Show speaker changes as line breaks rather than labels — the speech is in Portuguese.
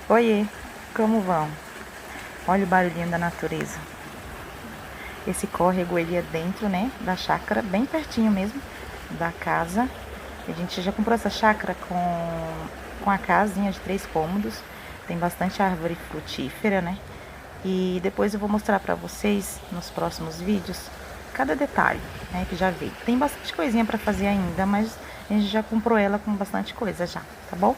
Oiê, como vão? Olha o barulhinho da natureza. Esse córrego, ele é dentro, né, da chácara, bem pertinho mesmo da casa. A gente já comprou essa chácara com a casinha de 3 cômodos. Tem bastante árvore frutífera, né? E depois eu vou mostrar pra vocês nos próximos vídeos cada detalhe, né, que já veio. Tem bastante coisinha pra fazer ainda, mas a gente já comprou ela com bastante coisa já, tá bom?